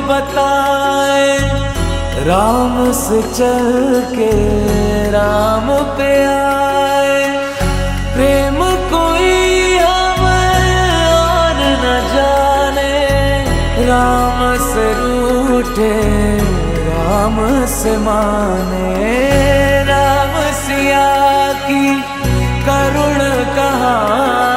बताए, राम से चल के राम पे आए। प्रेम कोई हमें और न जाने, राम से रूठे राम से माने। राम सिया की करुण कहानी